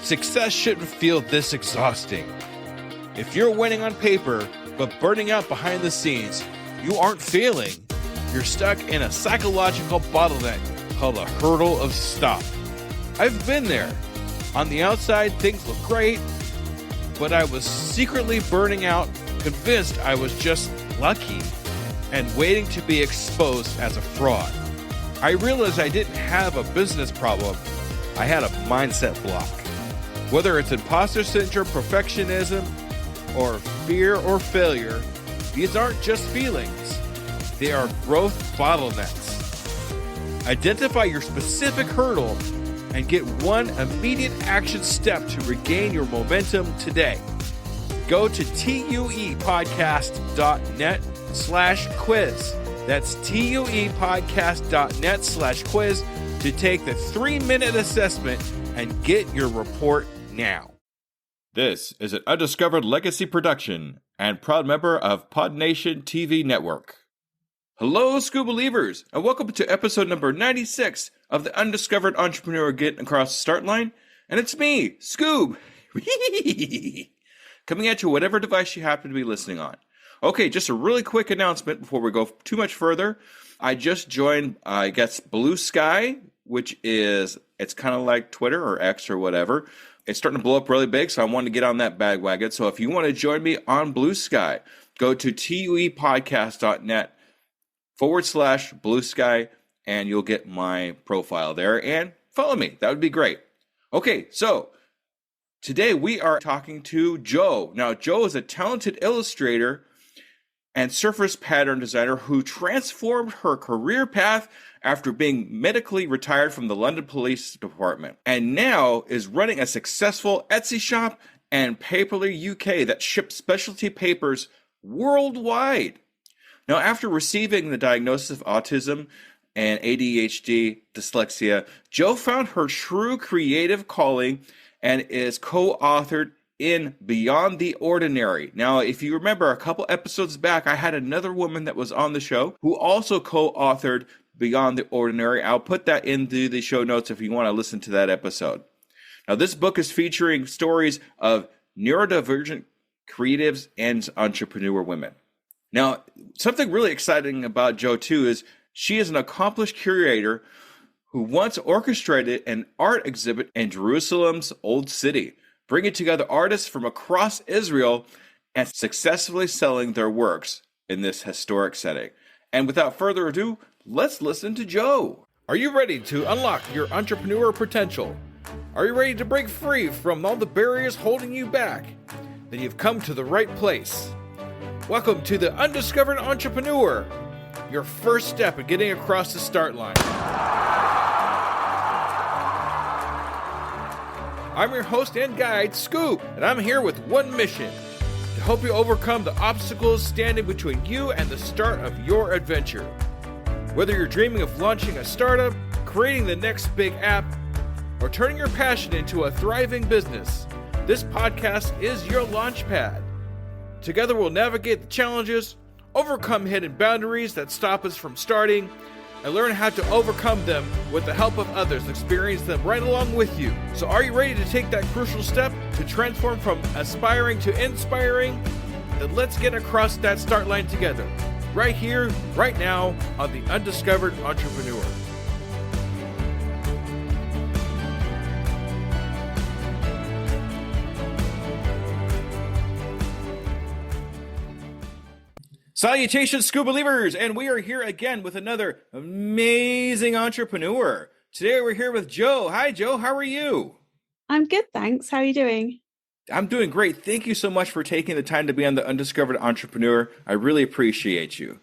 Success shouldn't feel this exhausting. If you're winning on paper, but burning out behind the scenes, you aren't failing. You're stuck in a psychological bottleneck called a hurdle of stop. I've been there. On the outside, things look great, but I was secretly burning out, convinced I was just lucky, and waiting to be exposed as a fraud. I realized I didn't have a business problem. I had a mindset block. Whether it's imposter syndrome, perfectionism, or fear or failure, these aren't just feelings. They are growth bottlenecks. Identify your specific hurdle and get one immediate action step to regain your momentum today. Go to tuepodcast.net/quiz. That's tuepodcast.net/quiz to take the 3-minute assessment and get your report now. This is an Undiscovered Legacy production and proud member of PodNation TV Network. Hello, Skoob believers, and welcome to episode number 96 of the Undiscovered Entrepreneur Getting Across the Start Line. And it's me, Skoob, coming at you whatever device you happen to be listening on. Okay, just a really quick announcement before we go too much further. I just joined, Blue Sky, which it's kind of like Twitter or X or whatever. It's starting to blow up really big, so I wanted to get on that bandwagon. So if you want to join me on Blue Sky, go to tuepodcast.net/Blue Sky, and you'll get my profile there. And follow me. That would be great. Okay, so today we are talking to Joe. Now, Joe is a talented illustrator and surface pattern designer who transformed her career path after being medically retired from the London Police Department, and now is running a successful Etsy shop and Paperly UK that ships specialty papers worldwide. Now, after receiving the diagnosis of autism and ADHD, dyslexia, Joe found her true creative calling and is co-authored in Beyond the Ordinary. Now, if you remember a couple episodes back, I had another woman that was on the show who also co-authored Beyond the Ordinary. I'll put that into the show notes if you want to listen to that episode. Now, this book is featuring stories of neurodivergent creatives and entrepreneur women. Now, something really exciting about Joe, too, is she is an accomplished curator who once orchestrated an art exhibit in Jerusalem's Old City, bringing together artists from across Israel and successfully selling their works in this historic setting. And without further ado, let's listen to Joe. Are you ready to unlock your entrepreneur potential? Are you ready to break free from all the barriers holding you back? Then you've come to the right place. Welcome to the Undiscovered Entrepreneur, your first step in getting across the start line. I'm your host and guide, Skoob, and I'm here with one mission: to help you overcome the obstacles standing between you and the start of your adventure. Whether you're dreaming of launching a startup, creating the next big app, or turning your passion into a thriving business, this podcast is your launch pad. Together we'll navigate the challenges, overcome hidden boundaries that stop us from starting, and learn how to overcome them with the help of others, experience them right along with you. So are you ready to take that crucial step to transform from aspiring to inspiring? Then let's get across that start line together, right here, right now, on the Undiscovered Entrepreneur. Salutations, Skoob believers, and we are here again with another amazing entrepreneur. Today we're here with Joe. Hi, Joe. How are you? I'm good, thanks. How are you doing? I'm doing great. Thank you so much for taking the time to be on the Undiscovered Entrepreneur. I really appreciate you.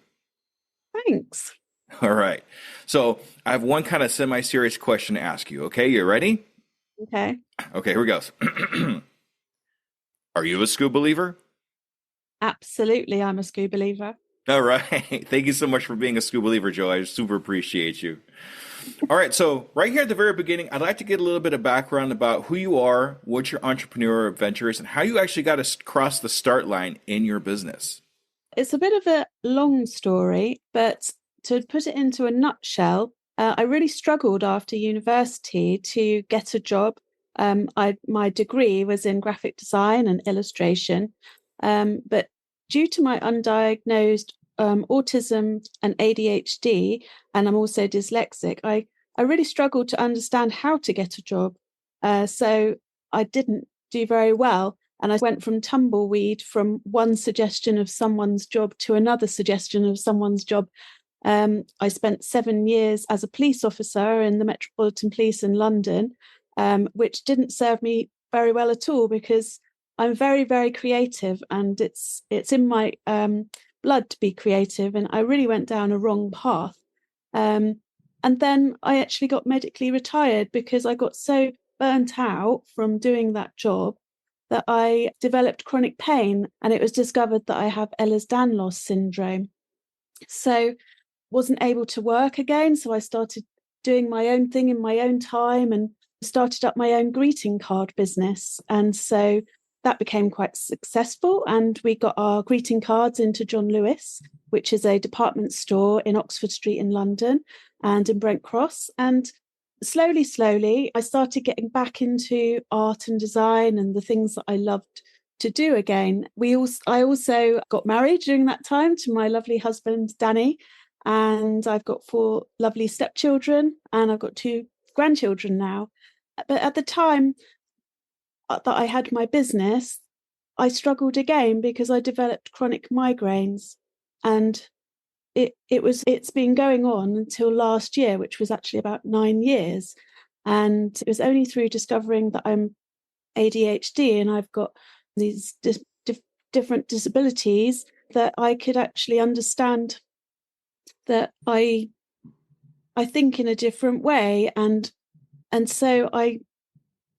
Thanks. All right. So I have one kind of semi-serious question to ask you. Okay, you ready? Okay. Okay, here we go. Are you a Skoob believer? Absolutely, I'm a Skoob believer. All right. Thank you so much for being a Skoob believer, Joe. I super appreciate you. All right. So right here at the very beginning, I'd like to get a little bit of background about who you are, what your entrepreneurial adventure is, and how you actually got to cross the start line in your business. It's a bit of a long story, but to put it into a nutshell, I really struggled after university to get a job. My degree was in graphic design and illustration, but due to my undiagnosed autism and ADHD, and I'm also dyslexic, I really struggled to understand how to get a job. So I didn't do very well. And I went from tumbleweed from one suggestion of someone's job to another suggestion of someone's job. I spent 7 years as a police officer in the Metropolitan Police in London, which didn't serve me very well at all, because I'm very, very creative, and it's in my blood to be creative. And I really went down a wrong path. And then I actually got medically retired because I got so burnt out from doing that job that I developed chronic pain, and it was discovered that I have Ehlers-Danlos syndrome. So wasn't able to work again. So I started doing my own thing in my own time and started up my own greeting card business. And so that became quite successful. And we got our greeting cards into John Lewis, which is a department store in Oxford Street in London and in Brent Cross. And slowly, I started getting back into art and design and the things that I loved to do again. I also got married during that time to my lovely husband, Danny. And I've got 4 lovely stepchildren, and I've got 2 grandchildren now. But at the time that I had my business, I struggled again because I developed chronic migraines. And it's been going on until last year, which was actually about 9 years. And it was only through discovering that I'm ADHD and I've got these different disabilities that I could actually understand that I think in a different way. And so I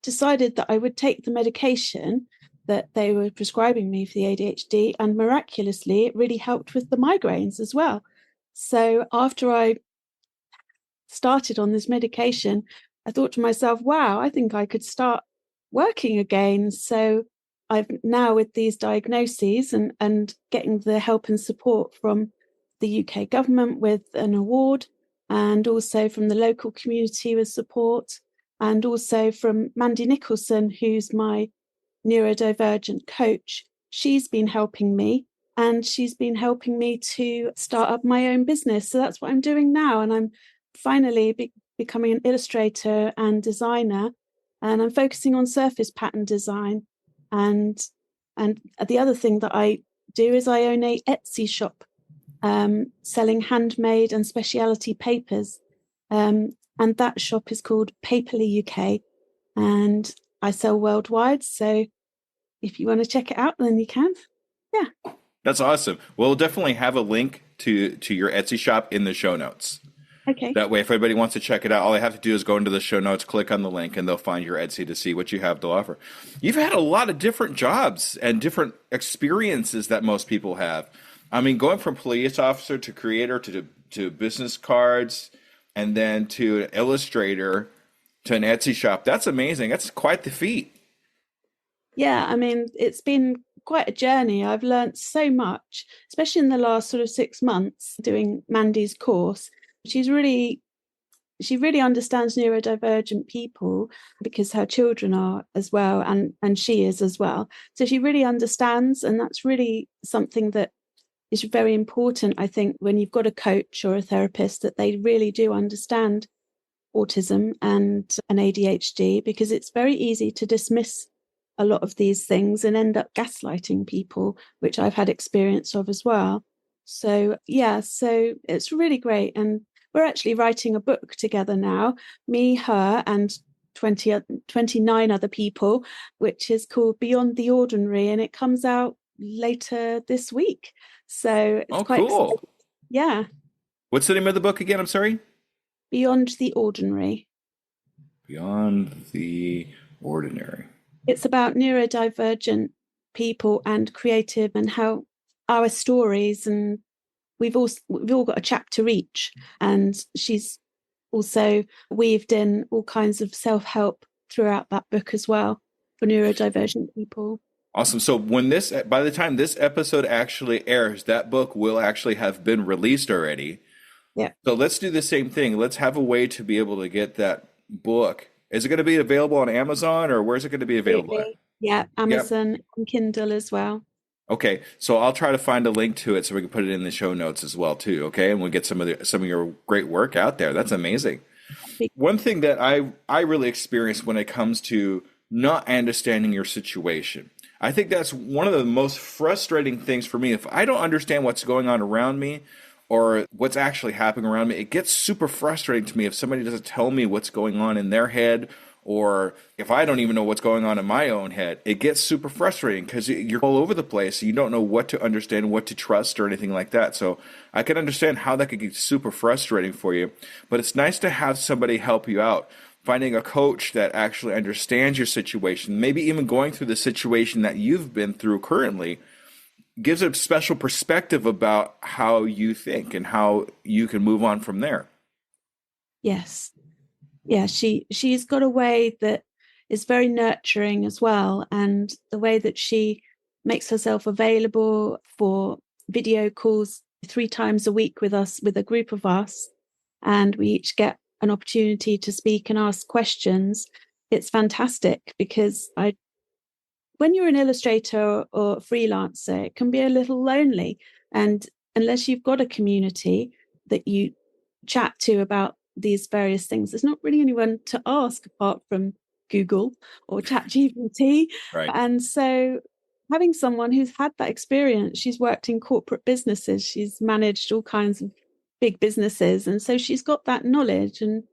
decided that I would take the medication that they were prescribing me for the ADHD, and miraculously it really helped with the migraines as well. So after I started on this medication, I thought to myself, wow, I think I could start working again. So I've now, with these diagnoses and getting the help and support from the UK government with an award, and also from the local community with support, and also from Mandy Nicholson, who's my neurodivergent coach. She's been helping me, and she's been helping me to start up my own business. So that's what I'm doing now. And I'm finally becoming an illustrator and designer, and I'm focusing on surface pattern design. And the other thing that I do is I own a Etsy shop, selling handmade and specialty papers. And that shop is called Paperly UK, and I sell worldwide. So if you want to check it out, then you can. Yeah. That's awesome. We'll definitely have a link to your Etsy shop in the show notes. Okay. That way, if anybody wants to check it out, all they have to do is go into the show notes, click on the link, and they'll find your Etsy to see what you have to offer. You've had a lot of different jobs and different experiences that most people have. I mean, going from police officer to creator to business cards, and then to an illustrator to an Etsy shop. That's amazing. That's quite the feat. Yeah, I mean, it's been quite a journey. I've learned so much, especially in the last sort of 6 months doing Mandy's course. She really understands neurodivergent people because her children are as well, and she is as well. So she really understands, and that's really something that is very important, I think, when you've got a coach or a therapist, that they really do understand autism and an ADHD, because it's very easy to dismiss a lot of these things and end up gaslighting people, which I've had experience of as well. So yeah, so it's really great. And we're actually writing a book together now, me, her, and 29 other people, which is called Beyond the Ordinary, and it comes out later this week. So it's quite cool. exciting. Yeah. What's the name of the book again? I'm sorry. Beyond the Ordinary. Beyond the Ordinary. It's about neurodivergent people and creative, and how our stories, and we've all got a chapter each, and she's also weaved in all kinds of self-help throughout that book as well for neurodivergent people. Awesome. So by the time this episode actually airs, that book will actually have been released already. Yeah. So let's do the same thing. Let's have a way to be able to get that book Is it going to be available on Amazon, or where's it going to be available at? Absolutely. Yeah, Yep. Amazon and Kindle as well. Okay, so I'll try to find a link to it so we can put it in the show notes as well too. Okay, and we'll get some of your great work out there. That's amazing. One thing that I really experience when it comes to not understanding your situation, I think that's one of the most frustrating things for me. If I don't understand what's going on around me or what's actually happening around me, it gets super frustrating to me if somebody doesn't tell me what's going on in their head, or if I don't even know what's going on in my own head. It gets super frustrating because you're all over the place. You don't know what to understand, what to trust, or anything like that. So I can understand how that could get super frustrating for you. But it's nice to have somebody help you out. Finding a coach that actually understands your situation, maybe even going through the situation that you've been through currently, gives a special perspective about how you think and how you can move on from there. Yes. Yeah, she's got a way that is very nurturing as well, and the way that she makes herself available for video calls 3 times a week with us, with a group of us, and we each get an opportunity to speak and ask questions. It's fantastic because when you're an illustrator or a freelancer, it can be a little lonely, and unless you've got a community that you chat to about these various things, there's not really anyone to ask apart from Google or ChatGPT. Right. And so having someone who's had that experience, she's worked in corporate businesses, she's managed all kinds of big businesses, and so she's got that knowledge, and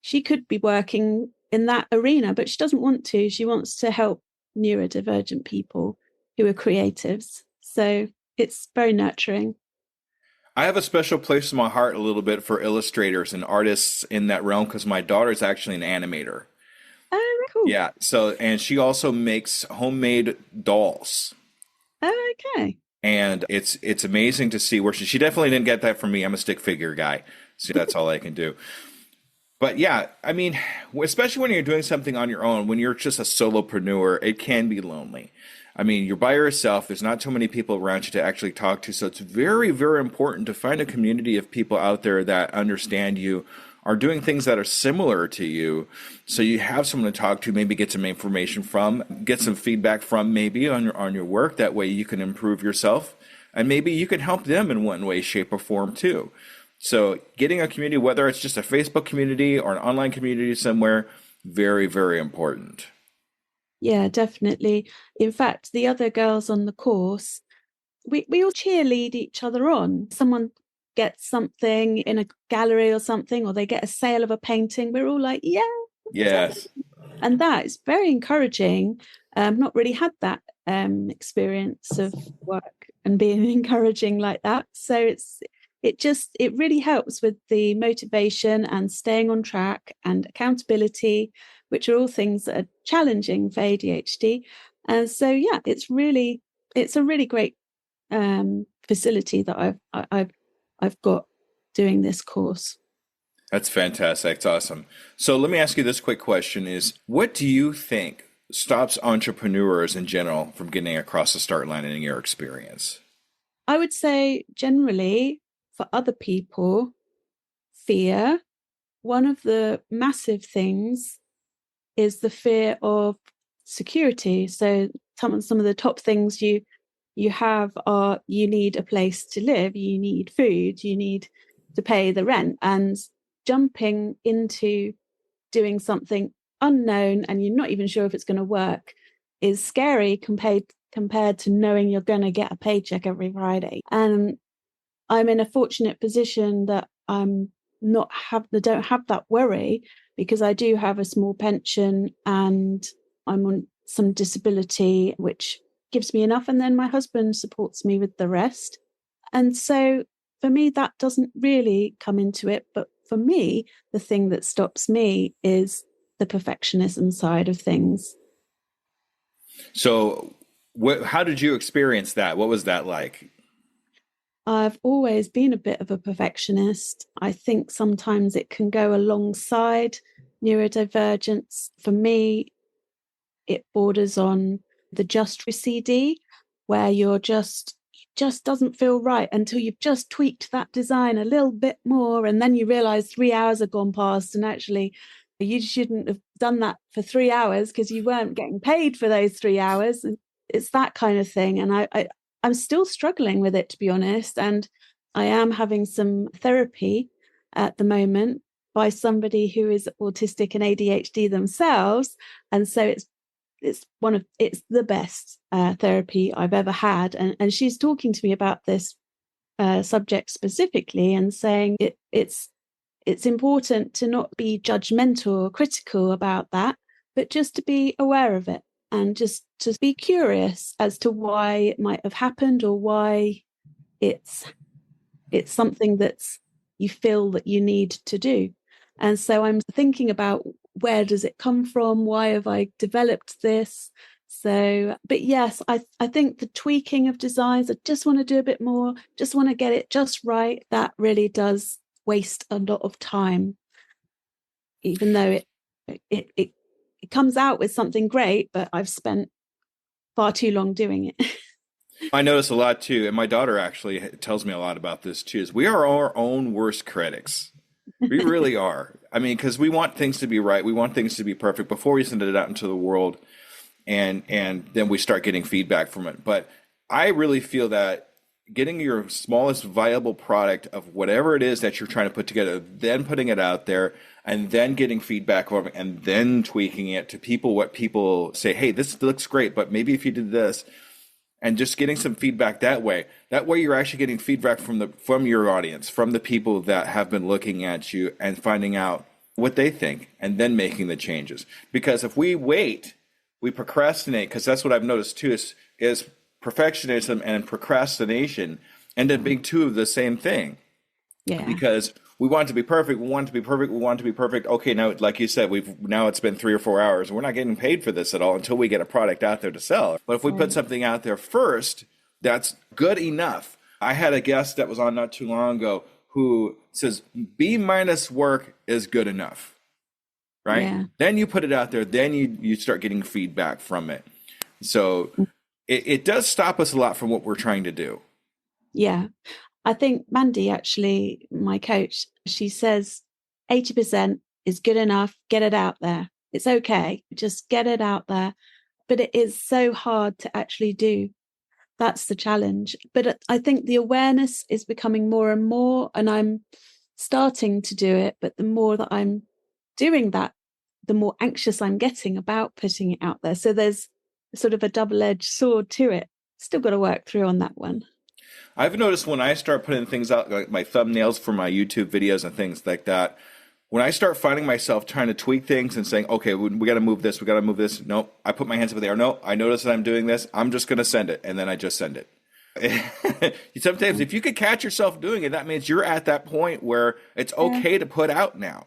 she could be working in that arena, but she doesn't want to. She wants to help neurodivergent people who are creatives. So it's very nurturing. I have a special place in my heart a little bit for illustrators and artists in that realm because my daughter is actually an animator. Oh, cool. Yeah, so and she also makes homemade dolls. Oh, okay. And it's amazing to see where she definitely didn't get that from me. I'm a stick figure guy. So that's all I can do. But yeah, I mean, especially when you're doing something on your own, when you're just a solopreneur, it can be lonely. I mean, you're by yourself. There's not too many people around you to actually talk to. So it's very, very important to find a community of people out there that understand you, are doing things that are similar to you. So you have someone to talk to, maybe get some information from, get some feedback from maybe on your work. That way you can improve yourself. And maybe you can help them in one way, shape, or form too. So getting a community, whether it's just a Facebook community or an online community somewhere, very, very important. Yeah, definitely. In fact, the other girls on the course, we all cheerlead each other on. Someone gets something in a gallery or something, or they get a sale of a painting. We're all like, yeah. Yes. And that is very encouraging. Not really had that experience of work and being encouraging like that. So it really helps with the motivation and staying on track and accountability, which are all things that are challenging for ADHD. And so yeah, it's a really great facility that I've got doing this course. That's fantastic. That's awesome. So let me ask you this quick question is, what do you think stops entrepreneurs in general from getting across the start line in your experience? I would say generally for other people, fear. One of the massive things is the fear of security. So some of the top things you have are you need a place to live, you need food, you need to pay the rent, and jumping into doing something unknown and you're not even sure if it's going to work is scary compared to knowing you're going to get a paycheck every Friday. And I'm in a fortunate position that don't have that worry because I do have a small pension and I'm on some disability, which gives me enough. And then my husband supports me with the rest. And so for me, that doesn't really come into it. But for me, the thing that stops me is the perfectionism side of things. So how did you experience that? What was that like? I've always been a bit of a perfectionist. I think sometimes it can go alongside neurodivergence. For me, it borders on the just CD, where just doesn't feel right until you've just tweaked that design a little bit more, and then you realize 3 hours have gone past and actually you shouldn't have done that for 3 hours because you weren't getting paid for those 3 hours. And it's that kind of thing. And I'm still struggling with it, to be honest. And I am having some therapy at the moment by somebody who is autistic and ADHD themselves. And so it's the best therapy I've ever had. And she's talking to me about this subject specifically and saying it's important to not be judgmental or critical about that, but just to be aware of it and just to be curious as to why it might have happened or why it's something that's you feel that you need to do. And so I'm thinking about, where does it come from? Why have I developed this? So, but yes, I think the tweaking of designs, I just want to do a bit more, just want to get it just right. That really does waste a lot of time, even though it comes out with something great, but I've spent far too long doing it. I notice a lot too, and my daughter actually tells me a lot about this too, is we are our own worst critics. We really are. I mean, because we want things to be right. We want things to be perfect before we send it out into the world, and then we start getting feedback from it. But I really feel that getting your smallest viable product of whatever it is that you're trying to put together, then putting it out there, and then getting feedback from it, and then tweaking it to people, what people say, hey, this looks great, but maybe if you did this, and just getting some feedback that way. That way you're actually getting feedback from your audience, from the people that have been looking at you and finding out what they think and then making the changes. Because if we wait, we procrastinate, because that's what I've noticed too, is perfectionism and procrastination end up being two of the same thing. Yeah. Because we want it to be perfect, we want it to be perfect, we want it to be perfect. Okay, now, like you said, now it's been 3 or 4 hours. We're not getting paid for this at all until we get a product out there to sell. But if we put something out there first, that's good enough. I had a guest that was on not too long ago who says B- work is good enough, right? Yeah. Then you put it out there, then you start getting feedback from it. So it does stop us a lot from what we're trying to do. Yeah. I think Mandy, actually, my coach, she says 80% is good enough. Get it out there. It's okay. Just get it out there. But it is so hard to actually do. That's the challenge. But I think the awareness is becoming more and more, and I'm starting to do it. But the more that I'm doing that, the more anxious I'm getting about putting it out there. So there's sort of a double-edged sword to it. Still got to work through on that one. I've noticed when I start putting things out, like my thumbnails for my YouTube videos and things like that, when I start finding myself trying to tweak things and saying, okay, we got to move this, we got to move this. Nope, I put my hands up in the air. No, I notice that I'm doing this. I'm just going to send it. And then I just send it. Sometimes if you could catch yourself doing it, that means you're at that point where it's okay to put out now.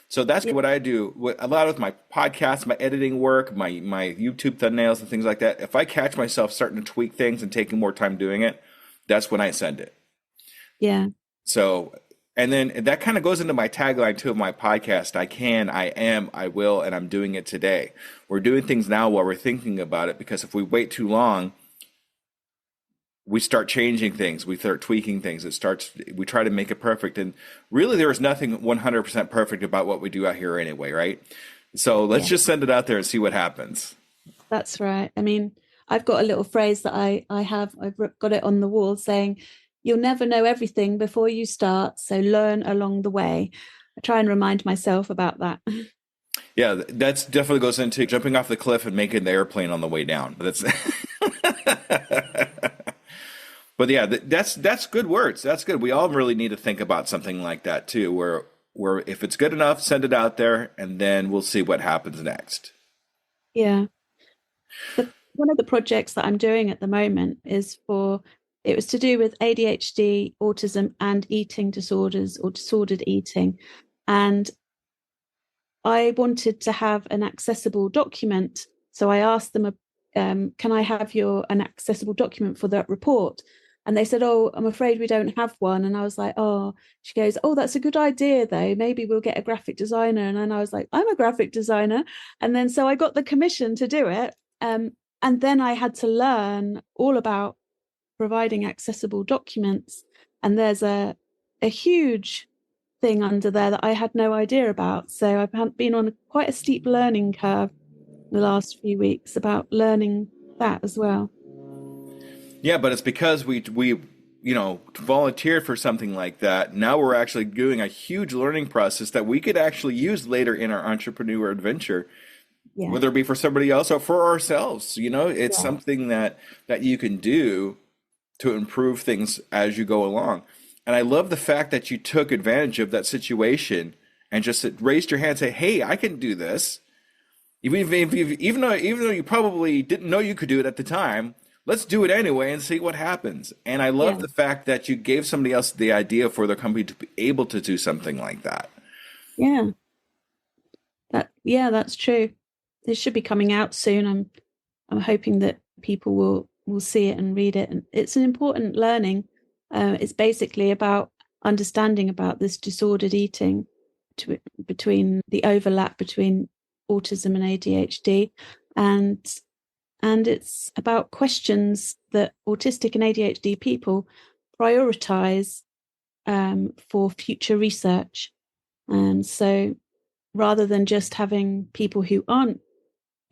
So that's what I do a lot of my podcasts, my editing work, my YouTube thumbnails and things like that. If I catch myself starting to tweak things and taking more time doing it, that's when I send it. Yeah. So, and then that kind of goes into my tagline too of my podcast. I can, I am, I will, and I'm doing it today. We're doing things now while we're thinking about it, because if we wait too long, we start changing things. We start tweaking things. We try to make it perfect. And really there is nothing 100% perfect about what we do out here anyway, right? So let's just send it out there and see what happens. That's right. I mean, I've got a little phrase that I've got it on the wall saying, you'll never know everything before you start, so learn along the way. I try and remind myself about that. Yeah, that's definitely goes into jumping off the cliff and making the airplane on the way down. That's But yeah, that's good words. That's good. We all really need to think about something like that too, where if it's good enough, send it out there, and then we'll see what happens next. Yeah. One of the projects that I'm doing at the moment it was to do with ADHD, autism, and eating disorders or disordered eating. And I wanted to have an accessible document. So I asked them, can I have an accessible document for that report? And they said, oh, I'm afraid we don't have one. And I was like, oh, she goes, oh, that's a good idea, though. Maybe we'll get a graphic designer. And then I was like, I'm a graphic designer. And then so I got the commission to do it. And then I had to learn all about providing accessible documents. And there's a huge thing under there that I had no idea about. So I've been on quite a steep learning curve the last few weeks about learning that as well. Yeah, but it's because we volunteered for something like that. Now we're actually doing a huge learning process that we could actually use later in our entrepreneur adventure, Yeah. whether it be for somebody else or for ourselves. It's something that you can do to improve things as you go along. And I love the fact that you took advantage of that situation and just raised your hand and say, "Hey, I can do this." Even though you probably didn't know you could do it at the time, let's do it anyway and see what happens. And I love the fact that you gave somebody else the idea for their company to be able to do something like that. Yeah. That's true. It should be coming out soon. I'm hoping that people will see it and read it. And it's an important learning. It's basically about understanding about this disordered eating between the overlap between autism and ADHD, and it's about questions that autistic and ADHD people prioritize for future research. And so rather than just having people who aren't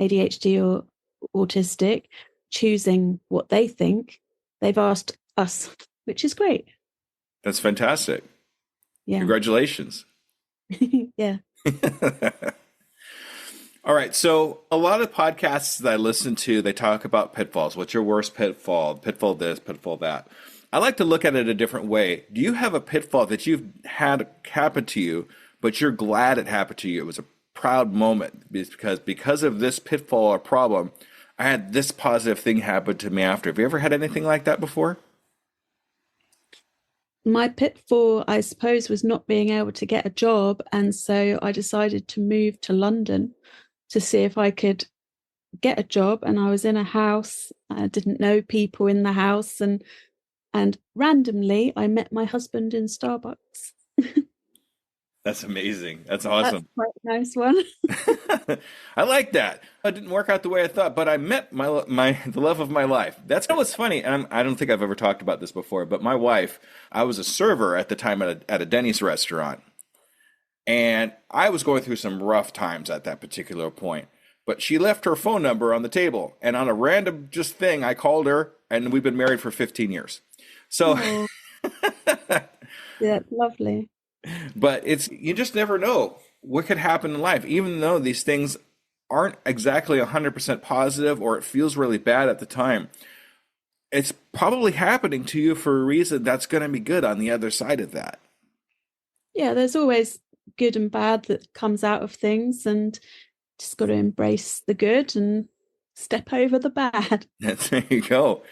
ADHD or autistic choosing what they think, they've asked us, which is great. That's fantastic. Yeah. Congratulations. Yeah. All right. So a lot of podcasts that I listen to, they talk about pitfalls. What's your worst pitfall? Pitfall this, pitfall that. I like to look at it a different way. Do you have a pitfall that you've had happen to you, but you're glad it happened to you? It was a proud moment because of this pitfall or problem, I had this positive thing happen to me after. Have you ever had anything like that before? My pitfall, I suppose, was not being able to get a job. And so I decided to move to London to see if I could get a job. And I was in a house. I didn't know people in the house. And randomly, I met my husband in Starbucks. That's amazing. That's awesome. That's quite a nice one. I like that. It didn't work out the way I thought, but I met the love of my life. That's what's funny. And I don't think I've ever talked about this before, but my wife, I was a server at the time at a Denny's restaurant. And I was going through some rough times at that particular point. But she left her phone number on the table. And on a random just thing, I called her, and we've been married for 15 years. So, yeah, lovely. But you just never know what could happen in life, even though these things aren't exactly 100% positive or it feels really bad at the time. It's probably happening to you for a reason that's going to be good on the other side of that. Yeah, there's always good and bad that comes out of things, and just got to embrace the good and step over the bad. There you go.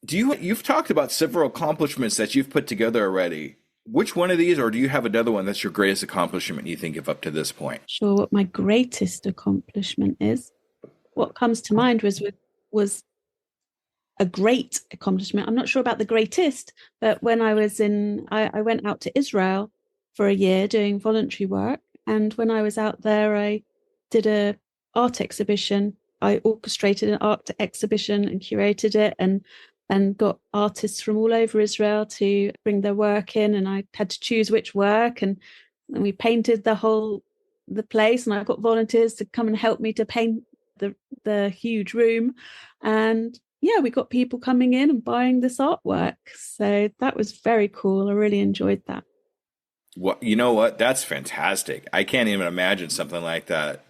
You've talked about several accomplishments that you've put together already. Which one of these, or do you have another one that's your greatest accomplishment you think of up to this point? Sure, what my greatest accomplishment is. What comes to mind was a great accomplishment. I'm not sure about the greatest, but when I went out to Israel for a year doing voluntary work. And when I was out there, I did an art exhibition. I orchestrated an art exhibition and curated it and got artists from all over Israel to bring their work in. And I had to choose which work. And we painted the place. And I got volunteers to come and help me to paint the huge room. And yeah, we got people coming in and buying this artwork. So that was very cool. I really enjoyed that. Well, you know what? That's fantastic. I can't even imagine something like that.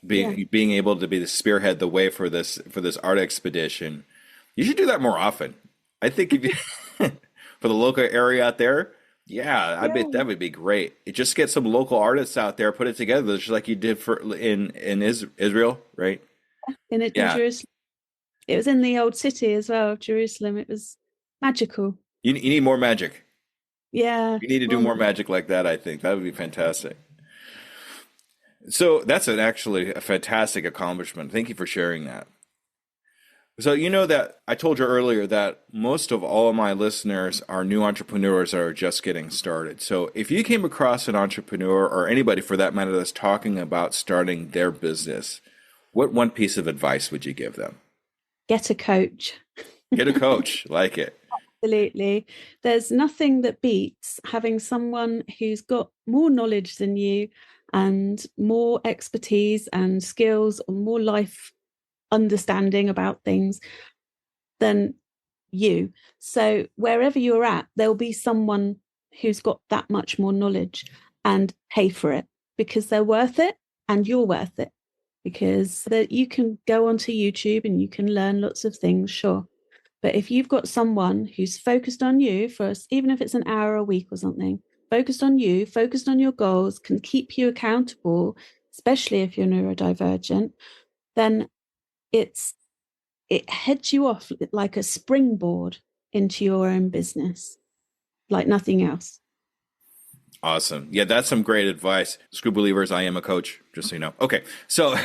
Being able to be the spearhead the way for this art expedition. You should do that more often. I think if you, for the local area out there, I bet that would be great. Just get some local artists out there, put it together, just like you did in Israel, right? In Jerusalem. It was in the old city as well, Jerusalem. It was magical. You need more magic. Yeah. You need to do more magic like that, I think. That would be fantastic. So that's actually a fantastic accomplishment. Thank you for sharing that. So you know that I told you earlier that most of all of my listeners are new entrepreneurs that are just getting started. So if you came across an entrepreneur or anybody for that matter that's talking about starting their business, what one piece of advice would you give them? Get a coach. Get a coach. Like it. Absolutely. There's nothing that beats having someone who's got more knowledge than you and more expertise and skills or more life understanding about things than you. So wherever you're at, there'll be someone who's got that much more knowledge, and pay for it because they're worth it and you're worth it. Because you can go onto YouTube and you can learn lots of things, sure. But if you've got someone who's focused on you for even if it's an hour a week or something, focused on you, focused on your goals, can keep you accountable, especially if you're neurodivergent, then it heads you off like a springboard into your own business, like nothing else. Awesome. Yeah, that's some great advice. Skoob believers, I am a coach, just so you know. Okay, so,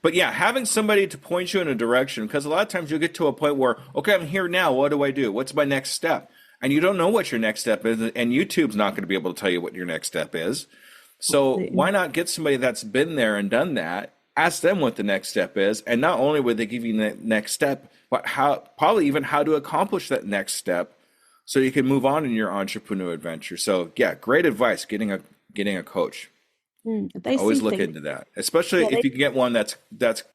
but yeah, having somebody to point you in a direction, because a lot of times you'll get to a point where, okay, I'm here now. What do I do? What's my next step? And you don't know what your next step is, and YouTube's not going to be able to tell you what your next step is. So Absolutely. why not get somebody that's been there and done that, ask them what the next step is, and not only would they give you the next step, but probably even how to accomplish that next step so you can move on in your entrepreneur adventure. So yeah, great advice, getting a coach. Always look into that, especially if you can get one that's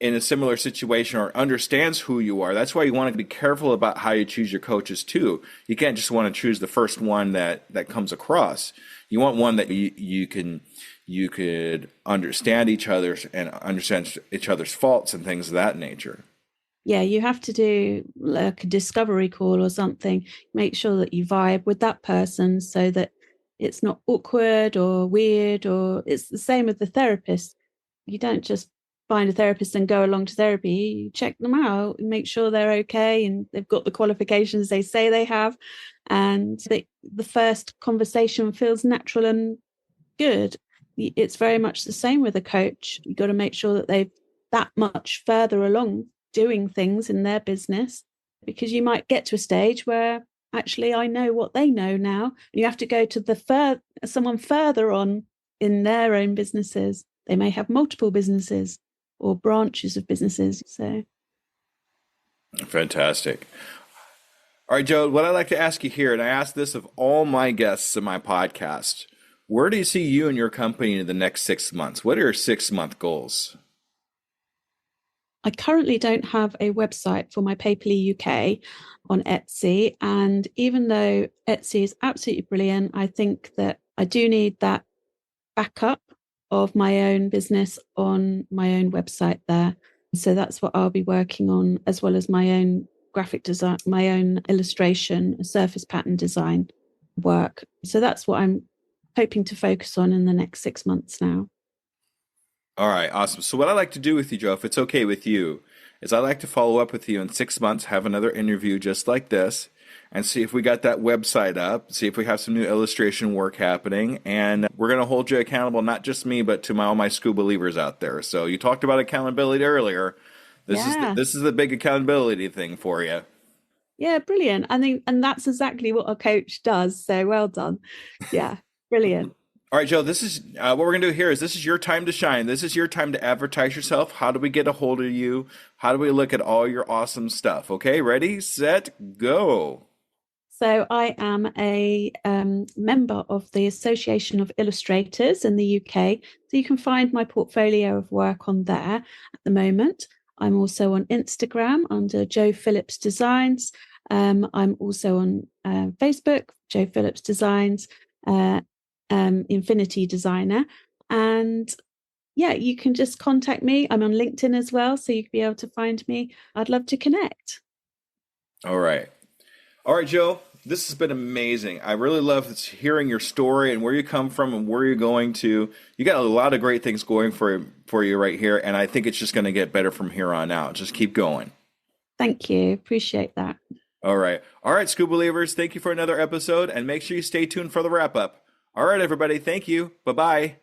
in a similar situation or understands who you are. That's why you want to be careful about how you choose your coaches too. You can't just want to choose the first one that comes across. You want one that you could understand each other's and understand each other's faults and things of that nature. Yeah, you have to do like a discovery call or something. Make sure that you vibe with that person so that it's not awkward or weird, or it's the same with the therapist. You don't just find a therapist and go along to therapy. You check them out and make sure they're okay and they've got the qualifications they say they have. And the first conversation feels natural and good. It's very much the same with a coach. You've got to make sure that they've that much further along doing things in their business, because you might get to a stage where actually I know what they know now, and you have to go to someone further on in their own businesses. They may have multiple businesses or branches of businesses. So fantastic. All right, Joe, what I'd like to ask you here, and I ask this of all my guests in my podcast, where do you see you and your company in the next 6 months? What are your 6-month goals? I currently don't have a website for my Paperly UK on Etsy. And even though Etsy is absolutely brilliant, I think that I do need that backup of my own business on my own website there. So that's what I'll be working on, as well as my own graphic design, my own illustration, surface pattern design work. So that's what I'm hoping to focus on in the next 6 months now. All right, awesome. So what I like to do with you, Joe, if it's okay with you, is I like to follow up with you in 6 months, have another interview just like this, and see if we got that website up, see if we have some new illustration work happening, and we're going to hold you accountable, not just me, but to all my Skoob believers out there. So you talked about accountability earlier. This is the big accountability thing for you. Yeah, brilliant. I think, and that's exactly what a coach does. So well done. Yeah, brilliant. All right, Joe, this is what we're going to do here is this is your time to shine. This is your time to advertise yourself. How do we get a hold of you? How do we look at all your awesome stuff? Okay, ready, set, go. So I am a member of the Association of Illustrators in the UK. So you can find my portfolio of work on there at the moment. I'm also on Instagram under Joe Phillips Designs. I'm also on Facebook, Joe Phillips Designs. Infinity Designer, and yeah, you can just contact me. I'm on LinkedIn as well, so you can be able to find me. I'd love to connect. All right, Joe, this has been amazing. I really love hearing your story and where you come from and where you're going to. You got a lot of great things going for you right here, and I think it's just going to get better from here on out. Just keep going. Thank you. Appreciate that. All right, Skoob believers, thank you for another episode, and make sure you stay tuned for the wrap up. All right, everybody. Thank you. Bye-bye.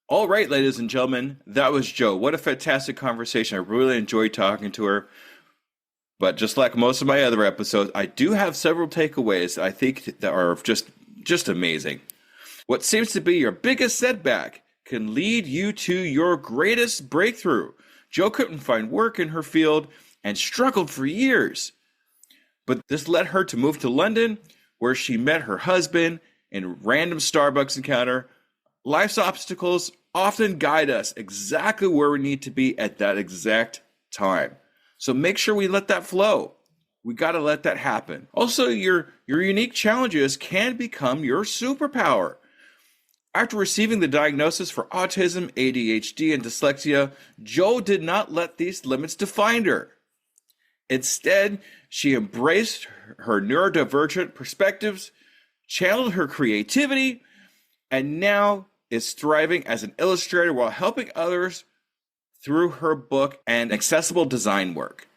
All right, ladies and gentlemen, that was Joe. What a fantastic conversation. I really enjoyed talking to her. But just like most of my other episodes, I do have several takeaways that I think that are just amazing. What seems to be your biggest setback can lead you to your greatest breakthrough. Joe couldn't find work in her field, and struggled for years. But this led her to move to London, where she met her husband in a random Starbucks encounter. Life's obstacles often guide us exactly where we need to be at that exact time. So make sure we let that flow. We got to let that happen. Also, your unique challenges can become your superpower. After receiving the diagnosis for autism, ADHD, and dyslexia, Joe did not let these limits define her. Instead, she embraced her neurodivergent perspectives, channeled her creativity, and now is thriving as an illustrator while helping others through her book and accessible design work.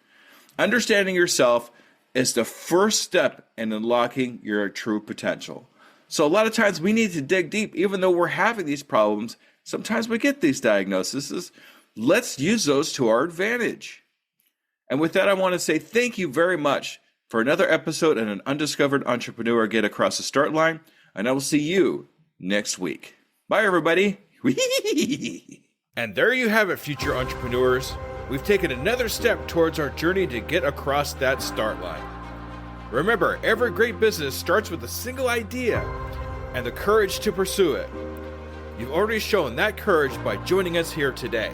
Understanding yourself is the first step in unlocking your true potential. So a lot of times we need to dig deep, even though we're having these problems. Sometimes we get these diagnoses. Let's use those to our advantage. And with that, I want to say thank you very much for another episode and an Undiscovered Entrepreneur Get Across the Start Line. And I will see you next week. Bye, everybody. And there you have it, future entrepreneurs. We've taken another step towards our journey to get across that start line. Remember, every great business starts with a single idea and the courage to pursue it. You've already shown that courage by joining us here today.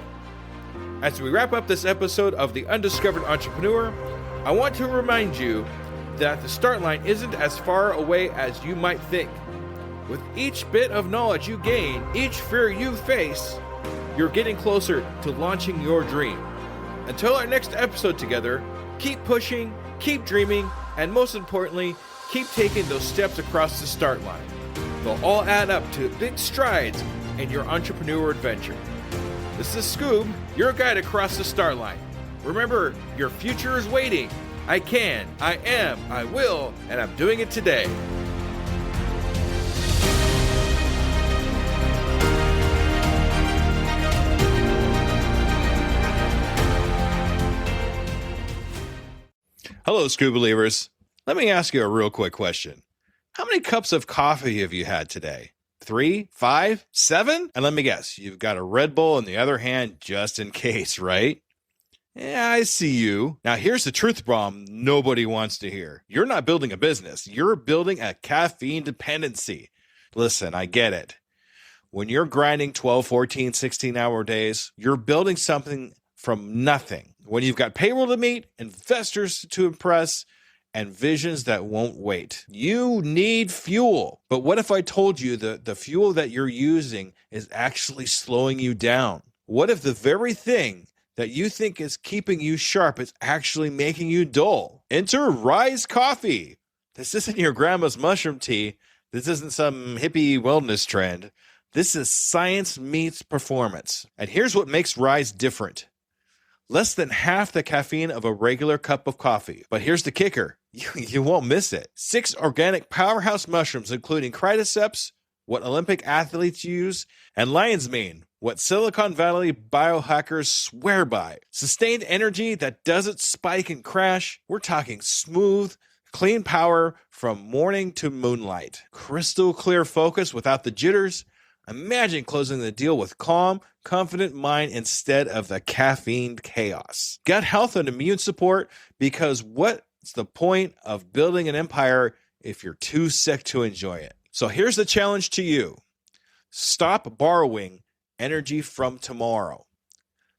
As we wrap up this episode of The Undiscovered Entrepreneur, I want to remind you that the start line isn't as far away as you might think. With each bit of knowledge you gain, each fear you face, you're getting closer to launching your dream. Until our next episode together, keep pushing, keep dreaming, and most importantly, keep taking those steps across the start line. They'll all add up to big strides in your entrepreneur adventure. This is Skoob, your guide across the start line. Remember, your future is waiting. I can, I am, I will, and I'm doing it today. Hello, Skoob believers. Let me ask you a real quick question. How many cups of coffee have you had today? 3, 5, 7? And let me guess, you've got a Red Bull in the other hand just in case, right? Yeah, I see you. Now, here's the truth bomb nobody wants to hear. You're not building a business. You're building a caffeine dependency. Listen, I get it. When you're grinding 12, 14, 16-hour days, you're building something from nothing. When you've got payroll to meet, investors to impress, and visions that won't wait. You need fuel. But what if I told you that the fuel that you're using is actually slowing you down? What if the very thing that you think is keeping you sharp is actually making you dull? Enter Rise Coffee. This isn't your grandma's mushroom tea. This isn't some hippie wellness trend. This is science meets performance. And here's what makes Rise different. Less than half the caffeine of a regular cup of coffee. But here's the kicker. You won't miss it. 6 organic powerhouse mushrooms, including cordyceps, what Olympic athletes use, and lion's mane, what Silicon Valley biohackers swear by. Sustained energy that doesn't spike and crash. We're talking smooth, clean power from morning to moonlight. Crystal clear focus without the jitters. Imagine closing the deal with calm, confident mind instead of the caffeine chaos. Gut health and immune support, because what's the point of building an empire if you're too sick to enjoy it? So here's the challenge to you. Stop borrowing energy from tomorrow.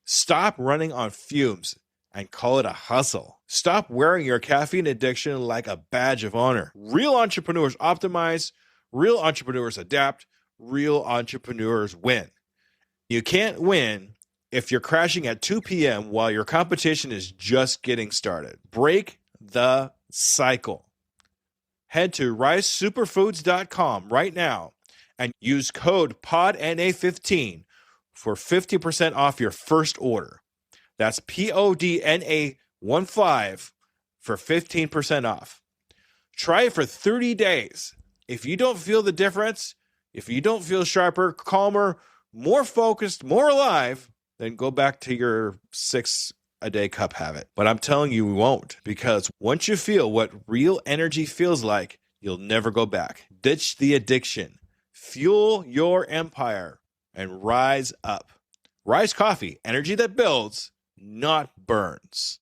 Stop running on fumes and call it a hustle. Stop wearing your caffeine addiction like a badge of honor. Real entrepreneurs optimize, real entrepreneurs adapt, real entrepreneurs win. You can't win if you're crashing at 2 p.m. while your competition is just getting started. Break the cycle. Head to risesuperfoods.com right now and use code PODNA15 for 50% off your first order. That's PODNA15 for 15% off. Try it for 30 days. If you don't feel the difference, if you don't feel sharper, calmer, more focused, more alive, then go back to your 6-a-day cup habit. But I'm telling you, we won't, because once you feel what real energy feels like, you'll never go back. Ditch the addiction, fuel your empire, and rise up. Rise Coffee, energy that builds, not burns.